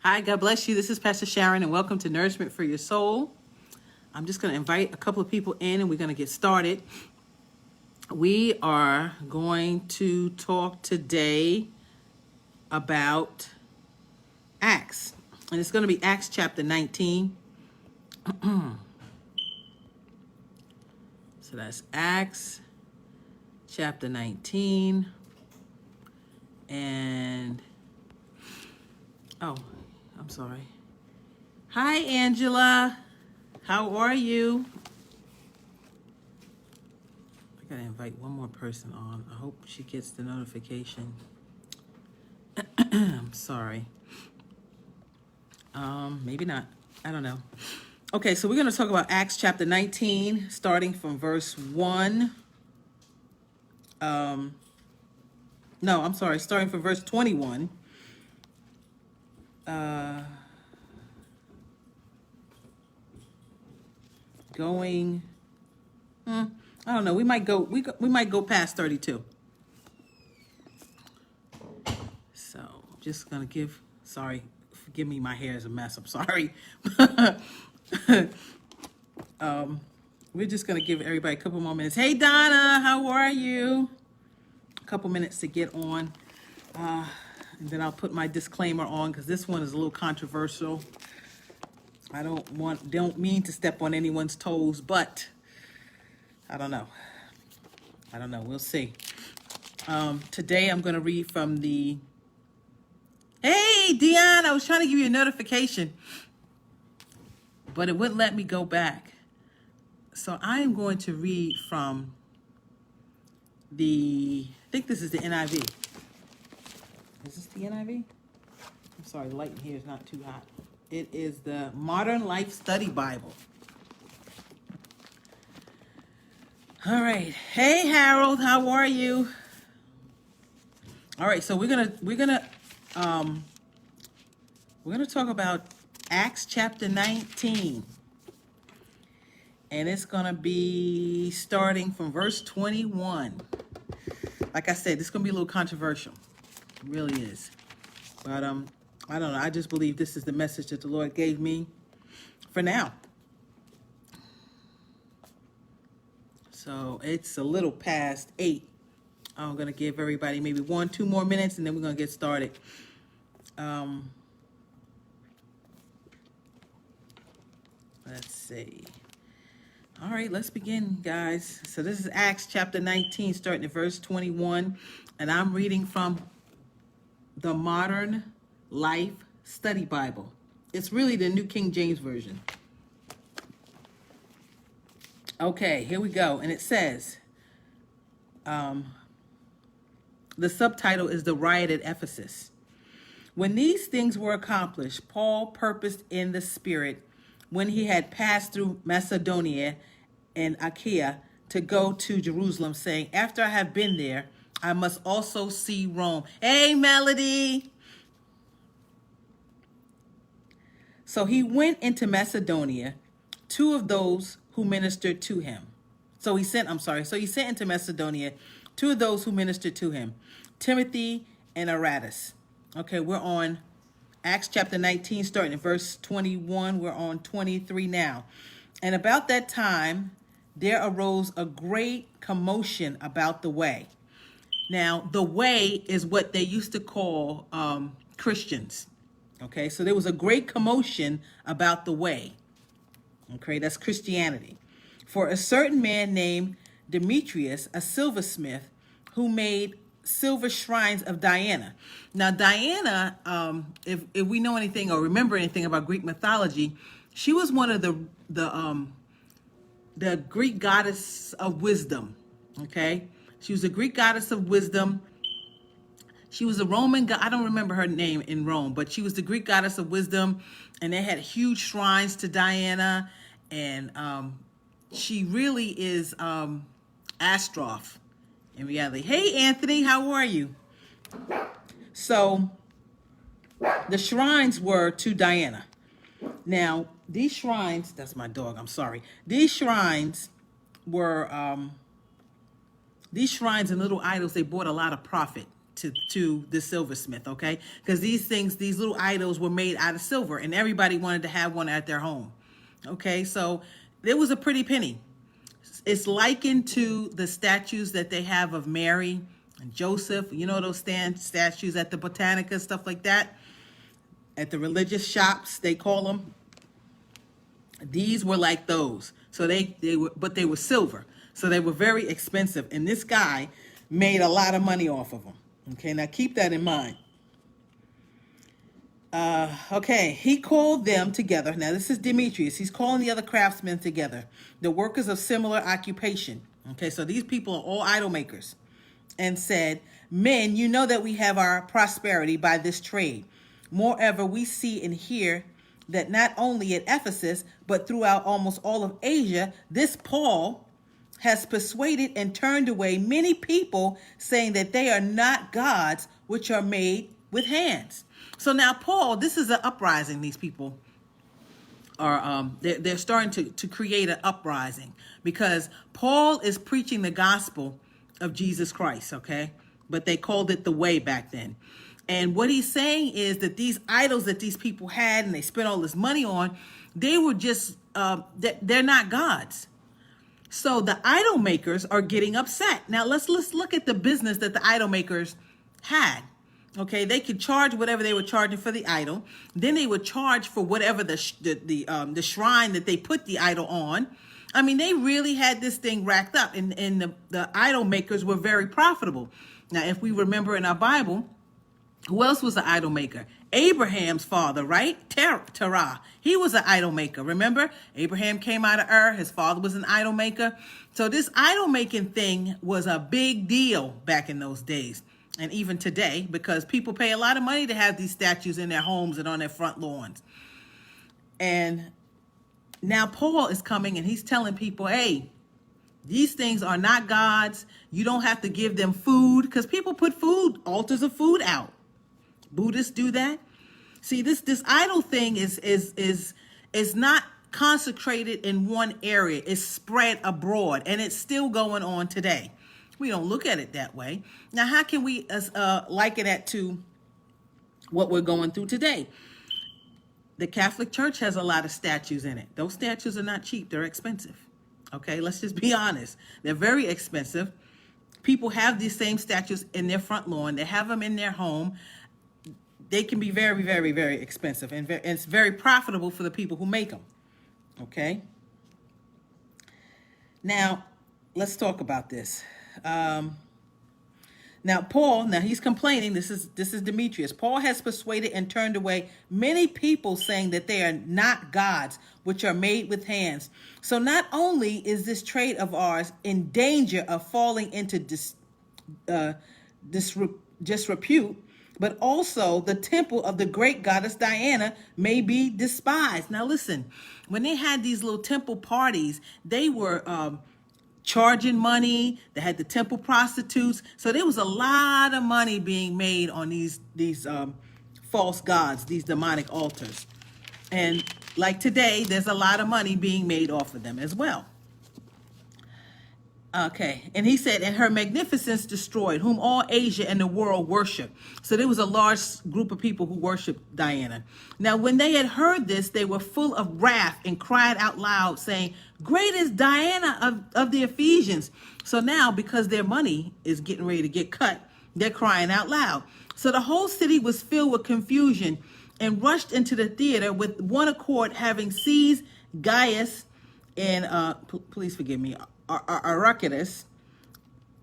Hi, God bless you. This is Pastor Sharon, and welcome to Nourishment for Your Soul. I'm just going to invite a couple of people in, and we're going to get started. We are going to talk today about Acts, and it's going to be Acts chapter 19. So that's Acts chapter 19. And, oh, I'm sorry. Hi, Angela. How are you? I gotta invite one more person on. I hope she gets the notification. I'm sorry. Maybe not. I don't know. Okay, so we're gonna talk about Acts chapter 19, starting from verse 1. No, I'm sorry, starting from verse 21. Going, I don't know. We might go past 32. So just gonna sorry, forgive me, my hair is a mess. I'm sorry. We're just gonna give everybody a couple more minutes. Hey Donna, how are you? A couple minutes to get on. And then I'll put my disclaimer on because this one is a little controversial. I don't mean to step on anyone's toes, but I don't know. We'll see. Today I'm going to read from the... Hey, Dion, I was trying to give you a notification, but it wouldn't let me go back. So I am going to read from I think this is the NIV. Is this the NIV? I'm sorry, the light in here is not too hot. It is the Modern Life Study Bible. All right. Hey, Harold, how are you? All right, so we're gonna talk about Acts chapter 19, and it's gonna be starting from verse 21. Like I said, this is gonna be a little controversial. It really is, but I don't know. I just believe this is the message that the Lord gave me for now. So it's a little past 8. I'm going to give everybody maybe 1-2 more minutes, and then we're going to get started. Let's see. All right, let's begin, guys. So this is Acts chapter 19, starting at verse 21, and I'm reading from the Modern Life Study Bible. It's really the New King James Version. Okay, here we go. And it says, the subtitle is The Riot at Ephesus. When these things were accomplished, Paul purposed in the Spirit, when he had passed through Macedonia and Achaia, to go to Jerusalem, saying, after I have been there, I must also see Rome. Hey, Melody! So he went into Macedonia, 2 of those who ministered to him. So he sent into Macedonia 2 of those who ministered to him, Timothy and Erastus. Okay, we're on Acts chapter 19, starting at verse 21. We're on 23 now. And about that time, there arose a great commotion about the way. Now, the way is what they used to call Christians. Okay, so there was a great commotion about the way. Okay, that's Christianity. For a certain man named Demetrius, a silversmith, who made silver shrines of Diana. Now, Diana, if we know anything or remember anything about Greek mythology, she was one of the Greek goddess of wisdom. Okay, she was a Greek goddess of wisdom. She was a Roman god. I don't remember her name in Rome, but she was the Greek goddess of wisdom, and they had huge shrines to Diana, and she really is Astroth in reality. Hey, Anthony, how are you? So the shrines were to Diana. Now, these shrines, that's my dog, I'm sorry. These shrines were, these shrines and little idols, they brought a lot of profit to the silversmith, okay? Because these little idols were made out of silver, and everybody wanted to have one at their home, okay? So it was a pretty penny. It's likened to the statues that they have of Mary and Joseph, you know, those statues at the Botanica, stuff like that, at the religious shops, they call them. These were like those. So they were silver. So they were very expensive. And this guy made a lot of money off of them. Okay, now keep that in mind. Okay, he called them together. Now this is Demetrius. He's calling the other craftsmen together, the workers of similar occupation. Okay, so these people are all idol makers. And said, men, you know that we have our prosperity by this trade. Moreover, we see and hear that not only at Ephesus, but throughout almost all of Asia, this Paul has persuaded and turned away many people, saying that they are not gods which are made with hands. So now Paul, this is an uprising. These people are they're starting to create an uprising because Paul is preaching the gospel of Jesus Christ, okay? But they called it the way back then. And what he's saying is that these idols that these people had and they spent all this money on, they were just, they're not gods. So the idol makers are getting upset. Now let's look at the business that the idol makers had. Okay, they could charge whatever they were charging for the idol. Then they would charge for whatever the shrine that they put the idol on. I mean, they really had this thing racked up, and the idol makers were very profitable. Now, if we remember in our Bible, who else was an idol maker? Abraham's father, right? Terah. He was an idol maker. Remember? Abraham came out of Ur. His father was an idol maker. So this idol making thing was a big deal back in those days. And even today, because people pay a lot of money to have these statues in their homes and on their front lawns. And now Paul is coming and he's telling people, hey, these things are not gods. You don't have to give them food, because people put altars of food out. Buddhists do that. See, this idol thing is not consecrated in one area. It's spread abroad, and it's still going on today. We don't look at it that way. Now, how can we liken that to what we're going through today? The Catholic Church has a lot of statues in it. Those statues are not cheap. They're expensive. Okay, let's just be honest. They're very expensive. People have these same statues in their front lawn. They have them in their home. They can be very, very, very expensive. And it's very profitable for the people who make them. Okay? Now, let's talk about this. Now Paul, he's complaining. This is Demetrius. Paul has persuaded and turned away many people, saying that they are not gods, which are made with hands. So not only is this trade of ours in danger of falling into disrepute, but also the temple of the great goddess Diana may be despised. Now listen, when they had these little temple parties, they were charging money. They had the temple prostitutes. So there was a lot of money being made on these false gods, these demonic altars. And like today, there's a lot of money being made off of them as well. Okay, and he said, and her magnificence destroyed, whom all Asia and the world worship. So there was a large group of people who worshiped Diana. Now, when they had heard this, they were full of wrath and cried out loud, saying, great is Diana of the Ephesians. So now, because their money is getting ready to get cut, they're crying out loud. So the whole city was filled with confusion and rushed into the theater with one accord, having seized Gaius and, please forgive me, Aristarchus,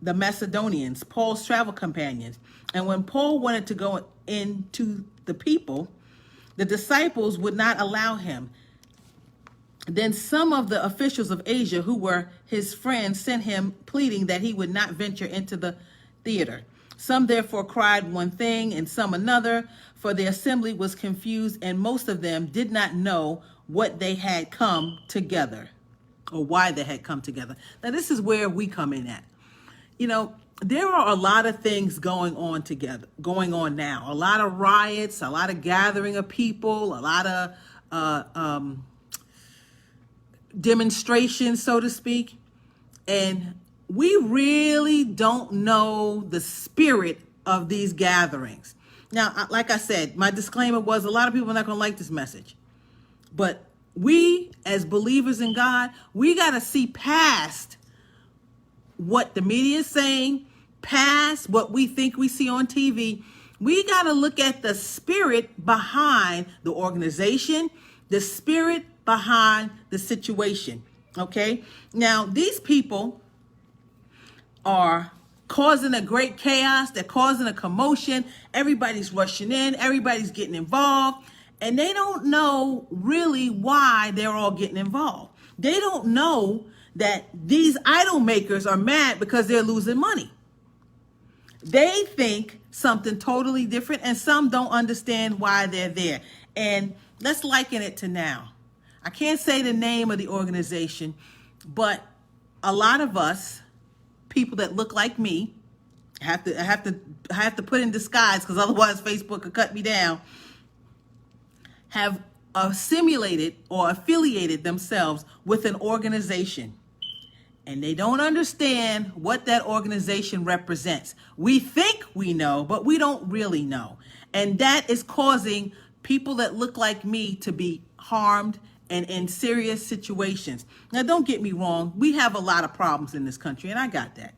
the Macedonians, Paul's travel companions. And when Paul wanted to go into the people, the disciples would not allow him. Then some of the officials of Asia who were his friends sent him, pleading that he would not venture into the theater. Some therefore cried one thing and some another, for the assembly was confused, and most of them did not know what they had come together, or why they had come together. Now, this is where we come in at. You know, there are a lot of things going on now. A lot of riots, a lot of gathering of people, a lot of demonstrations, so to speak. And we really don't know the spirit of these gatherings. Now, like I said, my disclaimer was a lot of people are not going to like this message. But we, as believers in God, we got to see past what the media is saying, past what we think we see on TV. We got to look at the spirit behind the organization, the spirit behind the situation. Okay? Now, these people are causing a great chaos. They're causing a commotion. Everybody's rushing in. Everybody's getting involved. And they don't know really why they're all getting involved. They don't know that these idol makers are mad because they're losing money. They think something totally different, and some don't understand why they're there. And let's liken it to now. I can't say the name of the organization, but a lot of us, people that look like me, I have to put in disguise because otherwise Facebook could cut me down, have simulated or affiliated themselves with an organization. And they don't understand what that organization represents. We think we know, but we don't really know. And that is causing people that look like me to be harmed and in serious situations. Now, don't get me wrong. We have a lot of problems in this country, and I got that.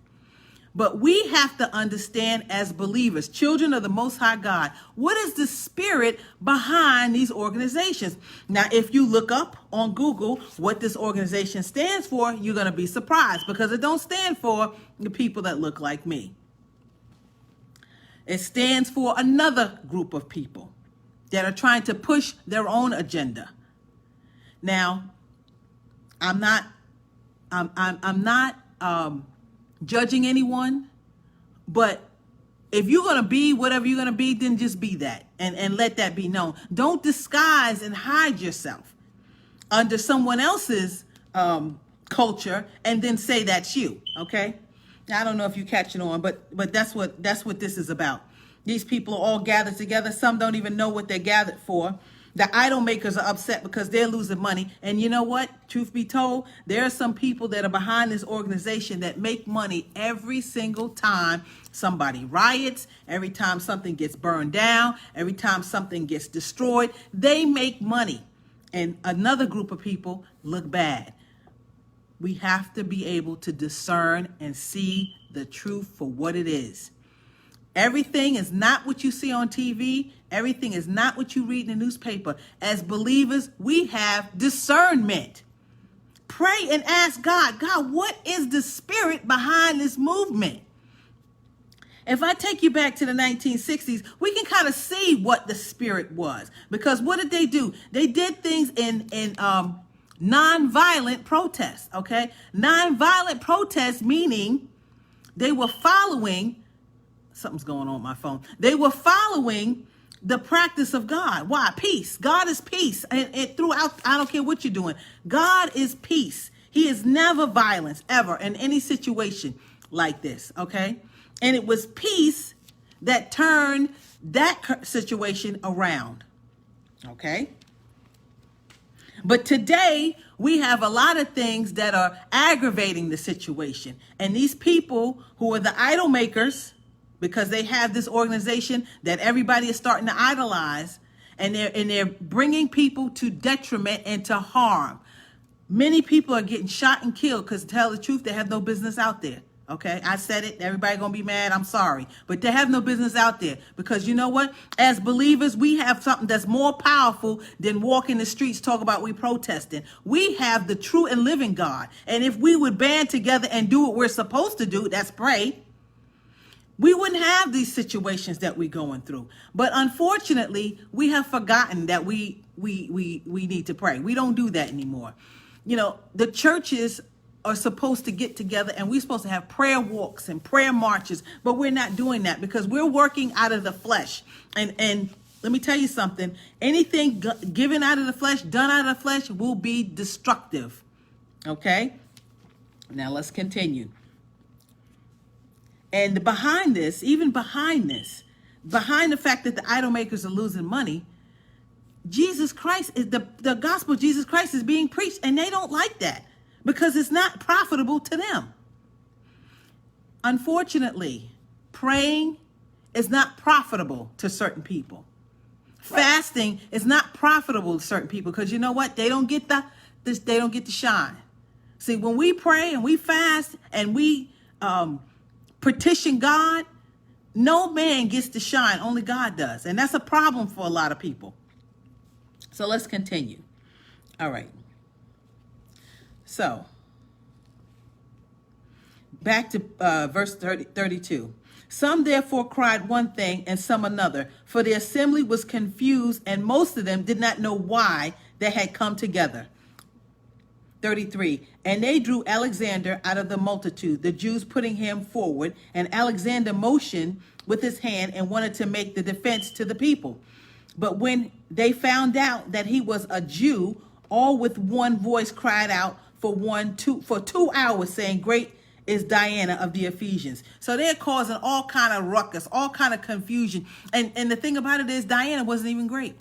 But we have to understand as believers, children of the Most High God, what is the spirit behind these organizations? Now, if you look up on Google what this organization stands for, you're going to be surprised because it don't stand for the people that look like me. It stands for another group of people that are trying to push their own agenda. Now, I'm not judging anyone, but if you're going to be whatever you're going to be, then just be that and let that be known. Don't disguise and hide yourself under someone else's culture and then say that's you. Okay. Now, I don't know if you're catching on, but that's what this is about. These people are all gathered together. Some don't even know what they're gathered for. The idol makers are upset because they're losing money. And you know what? Truth be told, there are some people that are behind this organization that make money every single time somebody riots, every time something gets burned down, every time something gets destroyed. They make money. And another group of people look bad. We have to be able to discern and see the truth for what it is. Everything is not what you see on TV. Everything is not what you read in the newspaper. As believers, we have discernment. Pray and ask God, what is the spirit behind this movement? If I take you back to the 1960s, we can kind of see what the spirit was. Because what did they do? They did things in nonviolent protests, okay? Nonviolent protests meaning they were following, something's going on with my phone. They were following the practice of God. Why? Peace. God is peace. And throughout, I don't care what you're doing. God is peace. He is never violence, ever, in any situation like this, okay? And it was peace that turned that situation around, okay? But today, we have a lot of things that are aggravating the situation. And these people who are the idol makers, because they have this organization that everybody is starting to idolize, and they're bringing people to detriment and to harm. Many people are getting shot and killed because, to tell the truth, they have no business out there. Okay, I said it. Everybody gonna be mad. I'm sorry, but they have no business out there because you know what? As believers, we have something that's more powerful than walking the streets talk about we protesting. We have the true and living God, and if we would band together and do what we're supposed to do, that's pray, we wouldn't have these situations that we're going through. But unfortunately, we have forgotten that we need to pray. We don't do that anymore. You know, the churches are supposed to get together and we're supposed to have prayer walks and prayer marches, but we're not doing that because we're working out of the flesh. And let me tell you something, anything given out of the flesh, done out of the flesh will be destructive. Okay? Now let's continue. And behind this, even behind this, behind the fact that the idol makers are losing money, Jesus Christ is the gospel of Jesus Christ is being preached, and they don't like that because it's not profitable to them. Unfortunately, praying is not profitable to certain people. Fasting is not profitable to certain people because you know what? They don't get the shine. See, when we pray and we fast and we petition God, no man gets to shine, only God does. And that's a problem for a lot of people. So let's continue. All right. So back to verse 32. Some therefore cried one thing and some another, for the assembly was confused, and most of them did not know why they had come together. 33. And they drew Alexander out of the multitude, the Jews putting him forward, and Alexander motioned with his hand and wanted to make the defense to the people. But when they found out that he was a Jew, all with one voice cried out for 2 hours, saying, "Great is Diana of the Ephesians." So they're causing all kind of ruckus, all kind of confusion. And the thing about it is, Diana wasn't even great.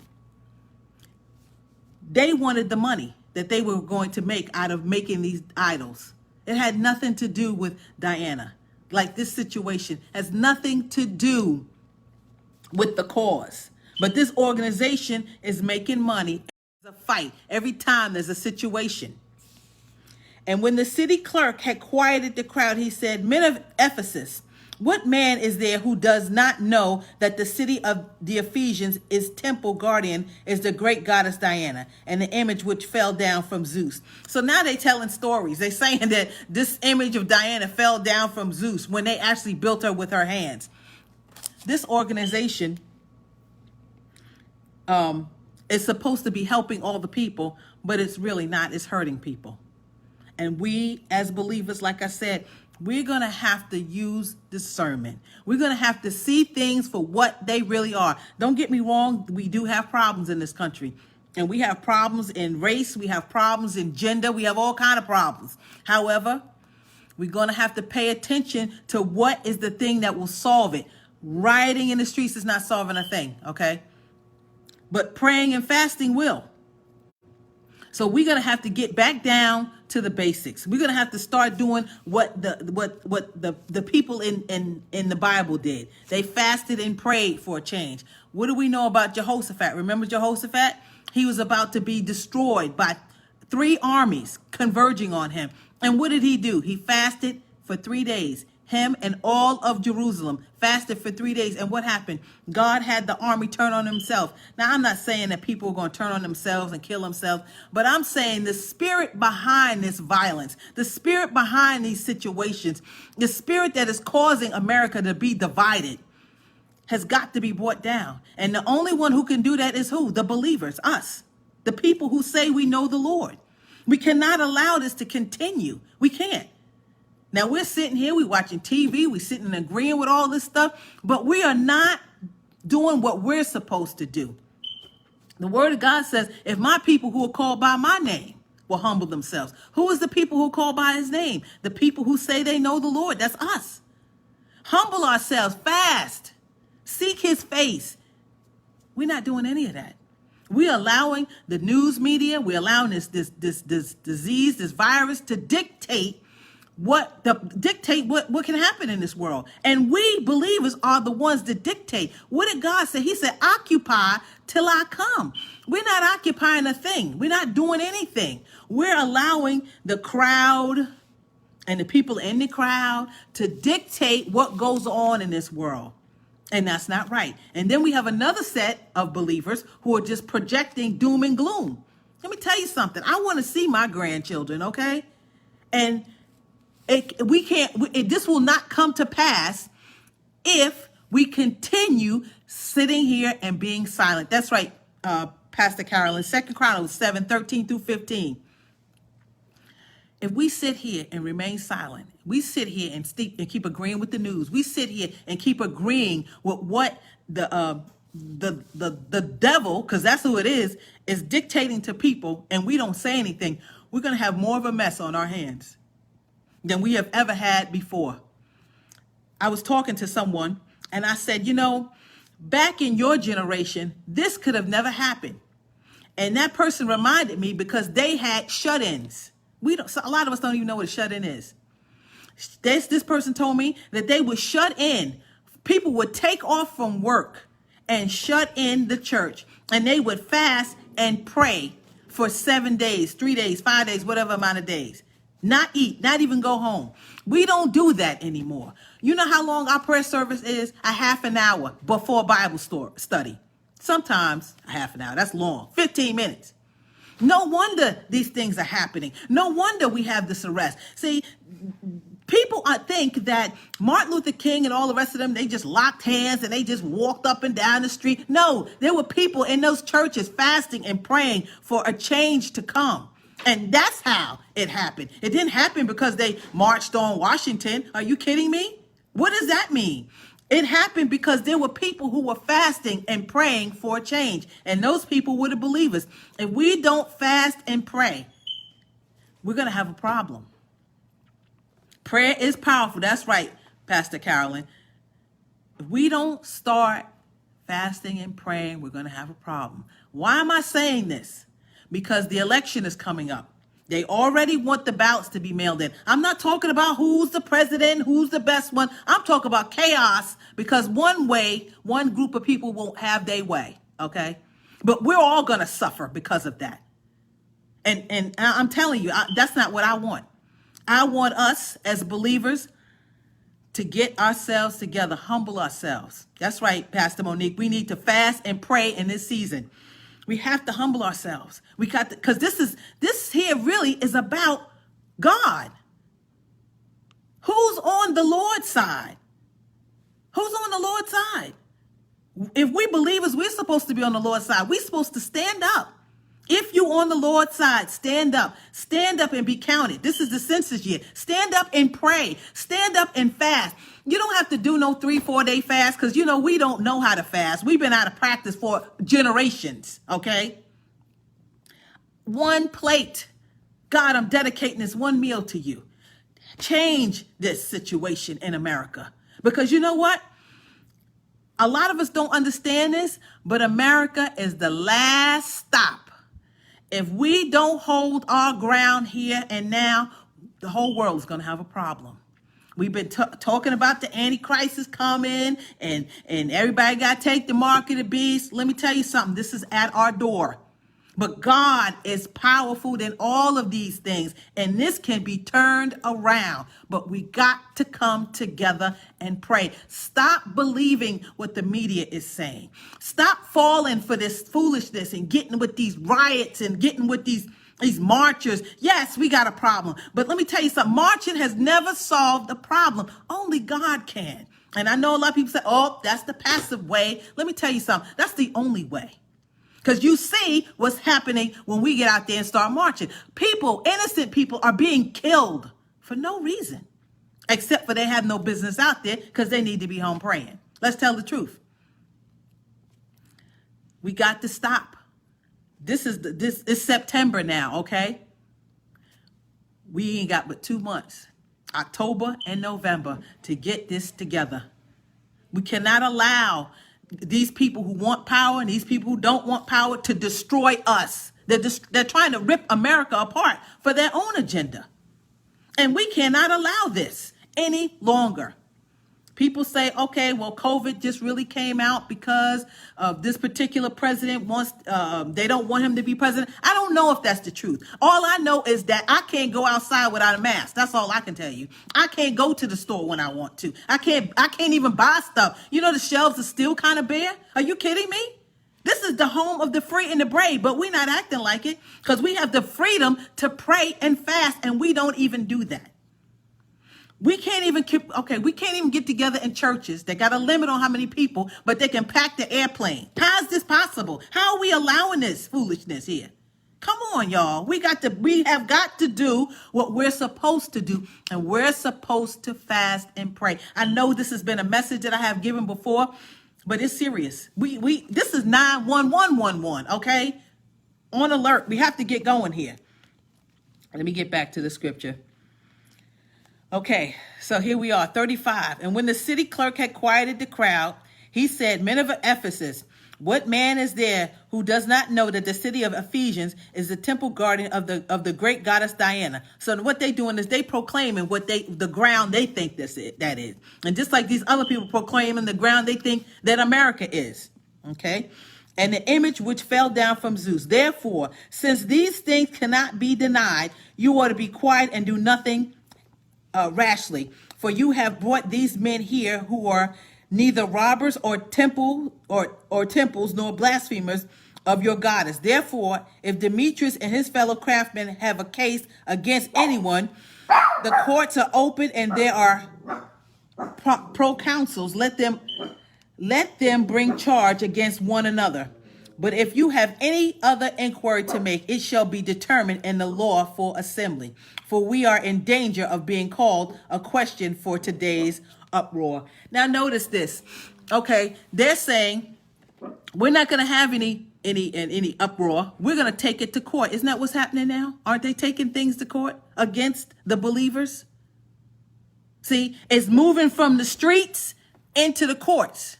They wanted the money that they were going to make out of making these idols. It had nothing to do with Diana. Like, this situation has nothing to do with the cause. But this organization is making money. It's a fight every time there's a situation. And when the city clerk had quieted the crowd, he said, "Men of Ephesus, what man is there who does not know that the city of the Ephesians is temple guardian is the great goddess Diana, and the image which fell down from Zeus?" So now they're telling stories. They're saying that this image of Diana fell down from Zeus when they actually built her with her hands. This organization is supposed to be helping all the people, but it's really not. It's hurting people. And we, as believers, like I said, we're going to have to use discernment. We're going to have to see things for what they really are. Don't get me wrong. We do have problems in this country. And we have problems in race. We have problems in gender. We have all kinds of problems. However, we're going to have to pay attention to what is the thing that will solve it. Rioting in the streets is not solving a thing, okay? But praying and fasting will. So we're going to have to get back down to the basics. We're going to have to start doing what the people in the Bible did. They fasted and prayed for a change. What do we know about Jehoshaphat? Remember Jehoshaphat? He was about to be destroyed by 3 armies converging on him. And what did he do? He fasted for 3 days. Him and all of Jerusalem fasted for 3 days. And what happened? God had the army turn on himself. Now, I'm not saying that people are going to turn on themselves and kill themselves, but I'm saying the spirit behind this violence, the spirit behind these situations, the spirit that is causing America to be divided has got to be brought down. And the only one who can do that is who? The believers, us, the people who say we know the Lord. We cannot allow this to continue. We can't. Now, we're sitting here, we're watching TV, we're sitting and agreeing with all this stuff, but we are not doing what we're supposed to do. The word of God says, if my people who are called by my name will humble themselves. Who is the people who call by his name? The people who say they know the Lord. That's us. Humble ourselves, fast, seek his face. We're not doing any of that. We're allowing the news media, we're allowing this disease, this virus to dictate what can happen in this world. And we believers are the ones that dictate. What did God say? He said, occupy till I come. We're not occupying a thing. We're not doing anything. We're allowing the crowd and the people in the crowd to dictate what goes on in this world. And that's not right. And then we have another set of believers who are just projecting doom and gloom. Let me tell you something. I want to see my grandchildren, okay? And this will not come to pass if we continue sitting here and being silent. That's right, Pastor Carolyn. 2 Chronicles 7:13 through 15. If we sit here and remain silent, we sit here and keep agreeing with the news. We sit here and keep agreeing with what the devil, because that's who it is dictating to people, and we don't say anything. We're going to have more of a mess on our hands than we have ever had before. I was talking to someone and I said, back in your generation, this could have never happened. And that person reminded me because they had shut-ins. A lot of us don't even know what a shut-in is. This person told me that they were shut in People would take off from work and shut in the church, and they would fast and pray for 7 days, 3 days, 5 days, whatever amount of days. Not eat, not even go home. We don't do that anymore. You know how long our prayer service is? A half an hour before Bible study. Sometimes a half an hour. That's long. 15 minutes. No wonder these things are happening. No wonder we have this arrest. See, people think that Martin Luther King and all the rest of them, they just locked hands and they just walked up and down the street. No, there were people in those churches fasting and praying for a change to come. And that's how it happened. It didn't happen because they marched on Washington. Are you kidding me? What does that mean? It happened because there were people who were fasting and praying for a change. And those people were the believers. If we don't fast and pray, we're going to have a problem. Prayer is powerful. That's right, Pastor Carolyn. If we don't start fasting and praying, we're going to have a problem. Why am I saying this? Because the election is coming up. They already want the ballots to be mailed in. I'm not talking about who's the president, who's the best one. I'm talking about chaos, because one group of people won't have their way, okay? But we're all going to suffer because of that. And I'm telling you, that's not what I want. I want us as believers to get ourselves together, humble ourselves. That's right, Pastor Monique. We need to fast and pray in this season. We have to humble ourselves. We got to, because this here really is about God. Who's on the Lord's side? Who's on the Lord's side? If we believers, we're supposed to be on the Lord's side. We're supposed to stand up. If you're on the Lord's side, stand up. Stand up and be counted. This is the census year. Stand up and pray. Stand up and fast. You don't have to do no 3-4 day fast, because, we don't know how to fast. We've been out of practice for generations, okay? One plate. God, I'm dedicating this one meal to you. Change this situation in America. Because you know what? A lot of us don't understand this, but America is the last stop. If we don't hold our ground here and now, the whole world is going to have a problem. We've been talking about the Antichrist is coming, and everybody got to take the mark of the beast. Let me tell you something. This is at our door. But God is powerful than all of these things, and this can be turned around. But we got to come together and pray. Stop believing what the media is saying. Stop falling for this foolishness and getting with these riots and getting with these marchers. Yes, we got a problem. But let me tell you something. Marching has never solved the problem. Only God can. And I know a lot of people say, oh, that's the passive way. Let me tell you something. That's the only way. Because you see what's happening when we get out there and start marching. People, innocent people, are being killed for no reason, except for they have no business out there because they need to be home praying. Let's tell the truth. We got to stop. This is September now, okay? We ain't got but 2 months, October and November, to get this together. We cannot allow these people who want power and these people who don't want power to destroy us. They're trying to rip America apart for their own agenda. And we cannot allow this any longer. People say, okay, well, COVID just really came out because of this particular president they don't want him to be president. I don't know if that's the truth. All I know is that I can't go outside without a mask. That's all I can tell you. I can't go to the store when I want to. I can't even buy stuff. The shelves are still kind of bare. Are you kidding me? This is the home of the free and the brave, but we're not acting like it because we have the freedom to pray and fast, and we don't even do that. We can't even get together in churches. They got a limit on how many people, but they can pack the airplane. How is this possible? How are we allowing this foolishness here? Come on, y'all. We have got to do what we're supposed to do, and we're supposed to fast and pray. I know this has been a message that I have given before, but it's serious. This is 91111, okay? On alert. We have to get going here. Let me get back to the scripture. Okay, so here we are, 35. And when the city clerk had quieted the crowd, he said, "Men of Ephesus, What man is there who does not know that the city of Ephesians is the temple garden of the great goddess Diana? So what they doing is they proclaiming the ground they think that is. And just like these other people proclaiming the ground they think that America is. Okay? And the image which fell down from Zeus. Therefore, since these things cannot be denied, you ought to be quiet and do nothing rashly. For you have brought these men here who are neither robbers or temples nor blasphemers of your goddess. Therefore, if Demetrius and his fellow craftsmen have a case against anyone, the courts are open and there are proconsuls. Let them bring charge against one another. But if you have any other inquiry to make, it shall be determined in the lawful assembly. For we are in danger of being called a question for today's uproar. Now notice this. Okay, they're saying we're not going to have any uproar. We're going to take it to court. Isn't that what's happening now? Aren't they taking things to court against the believers? See, it's moving from the streets into the courts.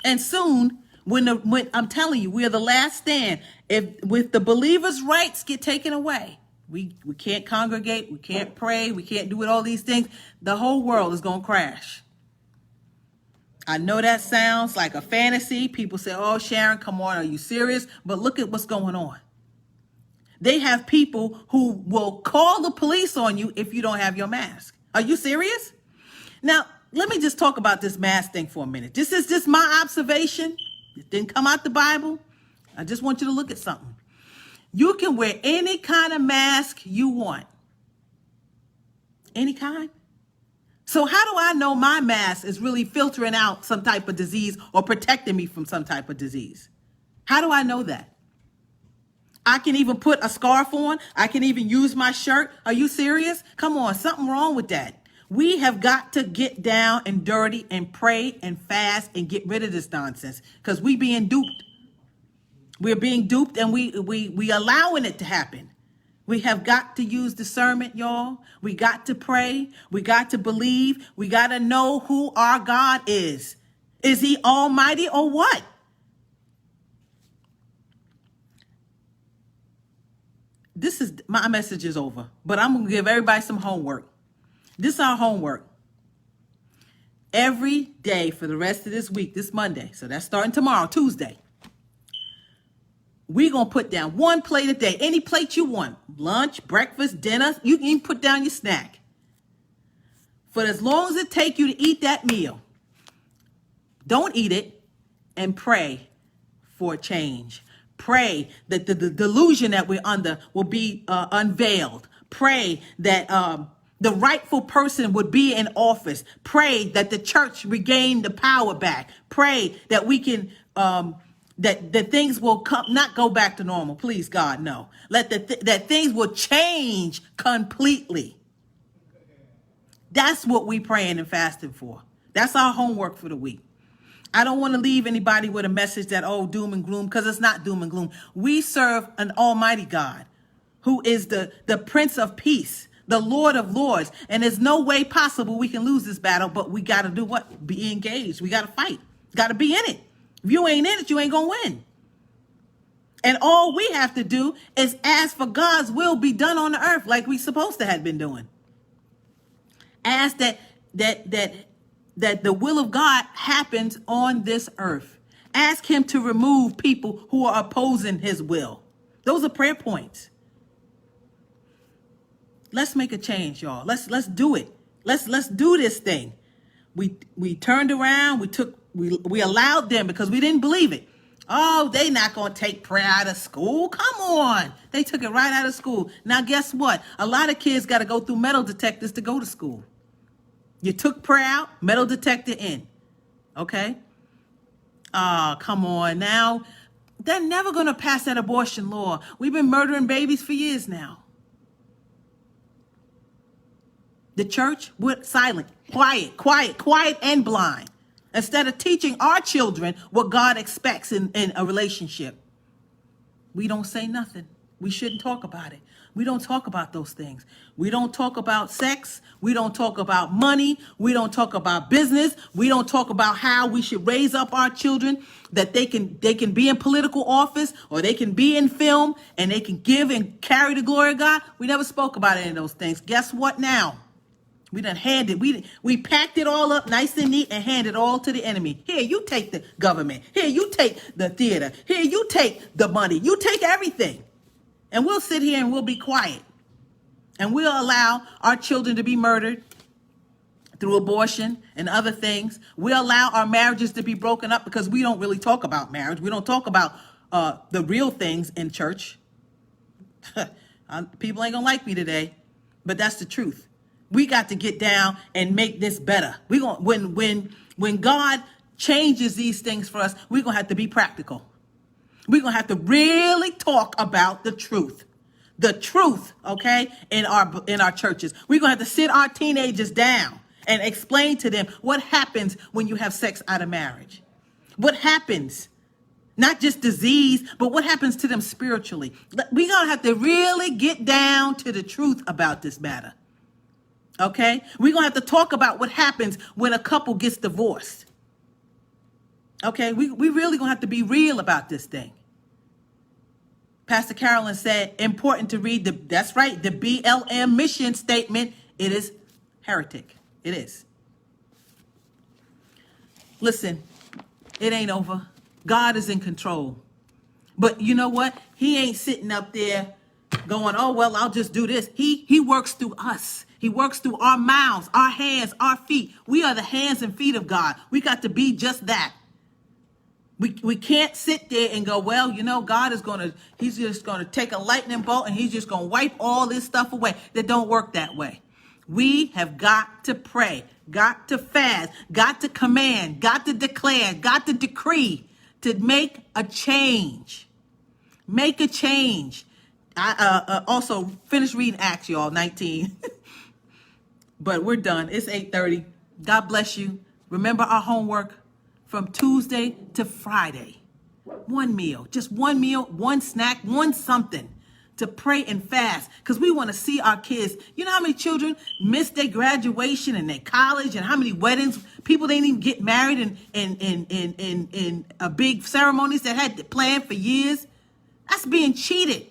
And soon, when I'm telling you, we are the last stand. With the believers' rights get taken away, we can't congregate, we can't pray, we can't do all these things. The whole world is going to crash. I know that sounds like a fantasy. People say, oh, Sharon, come on, are you serious? But look at what's going on. They have people who will call the police on you if you don't have your mask. Are you serious? Now, let me just talk about this mask thing for a minute. This is just my observation. It didn't come out the Bible. I just want you to look at something. You can wear any kind of mask you want. Any kind. So how do I know my mask is really filtering out some type of disease or protecting me from some type of disease? How do I know that? I can even put a scarf on. I can even use my shirt. Are you serious? Come on, something wrong with that. We have got to get down and dirty and pray and fast and get rid of this nonsense because we being duped. We're being duped and we allowing it to happen. We have got to use discernment, y'all. We got to pray. We got to believe. We got to know who our God is. Is he almighty or what? This is my message is over, but I'm going to give everybody some homework. This is our homework. Every day for the rest of this week, this Monday, so that's starting tomorrow, Tuesday, we're going to put down one plate a day, any plate you want, lunch, breakfast, dinner, you can even put down your snack. For as long as it takes you to eat that meal, don't eat it and pray for change. Pray that the delusion that we're under will be unveiled. Pray that the rightful person would be in office. Pray that the church regain the power back. Pray that we can, that things will not go back to normal. Please, God, no. That things will change completely. That's what we praying and fasting for. That's our homework for the week. I don't want to leave anybody with a message that, oh, doom and gloom, because it's not doom and gloom. We serve an almighty God who is the Prince of Peace, the Lord of Lords. And there's no way possible we can lose this battle, but we got to do what? Be engaged. We got to fight. Got to be in it. If you ain't in it, you ain't going to win. And all we have to do is ask for God's will be done on the earth like we supposed to have been doing. Ask that the will of God happens on this earth. Ask him to remove people who are opposing his will. Those are prayer points. Let's make a change, y'all. Let's do it. Let's do this thing. We turned around, we allowed them because we didn't believe it. Oh, they not going to take prayer out of school. Come on. They took it right out of school. Now, guess what? A lot of kids got to go through metal detectors to go to school. You took prayer out, metal detector in. Okay? Come on now. They're never going to pass that abortion law. We've been murdering babies for years now. The church went silent, quiet and blind. Instead of teaching our children what God expects in a relationship. We don't say nothing. We shouldn't talk about it. We don't talk about those things. We don't talk about sex. We don't talk about money. We don't talk about business. We don't talk about how we should raise up our children, that they can be in political office, or they can be in film, and they can give and carry the glory of God. We never spoke about any of those things. Guess what now? We done handed, we packed it all up nice and neat and handed it all to the enemy. Here, you take the government. Here, you take the theater. Here, you take the money. You take everything. And we'll sit here and we'll be quiet. And we'll allow our children to be murdered through abortion and other things. We'll allow our marriages to be broken up because we don't really talk about marriage. We don't talk about the real things in church. People ain't gonna like me today, but that's the truth. We got to get down and make this better. We gonna when God changes these things for us, we're gonna have to be practical. We're gonna have to really talk about the truth. The truth, okay, in our churches. We're gonna have to sit our teenagers down and explain to them what happens when you have sex out of marriage. What happens? Not just disease, but what happens to them spiritually. We're gonna have to really get down to the truth about this matter. Okay? We're going to have to talk about what happens when a couple gets divorced. Okay? We really going to have to be real about this thing. Pastor Carolyn said, important to read that's right, the BLM mission statement. It is heretic. It is. Listen, it ain't over. God is in control. But you know what? He ain't sitting up there going, oh, well, I'll just do this. He works through us. He works through our mouths, our hands, our feet. We are the hands and feet of God. We got to be just that. We can't sit there and go, well, you know, God is he's just going to take a lightning bolt and he's just going to wipe all this stuff away. That don't work that way. We have got to pray, got to fast, got to command, got to declare, got to decree to make a change. Make a change. I also finished reading Acts, y'all, 19. But we're done. It's 8:30. God bless you. Remember our homework from Tuesday to Friday. One meal, just one meal, one snack, one something to pray and fast. Because we want to see our kids. You know how many children missed their graduation and their college, and how many weddings, people didn't even get married in a big ceremonies that had planned for years? That's being cheated.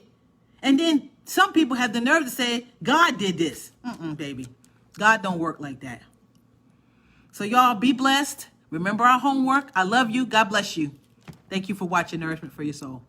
And then some people have the nerve to say, God did this. Baby. God don't work like that. So y'all be blessed. Remember our homework. I love you. God bless you. Thank you for watching Nourishment for Your Soul.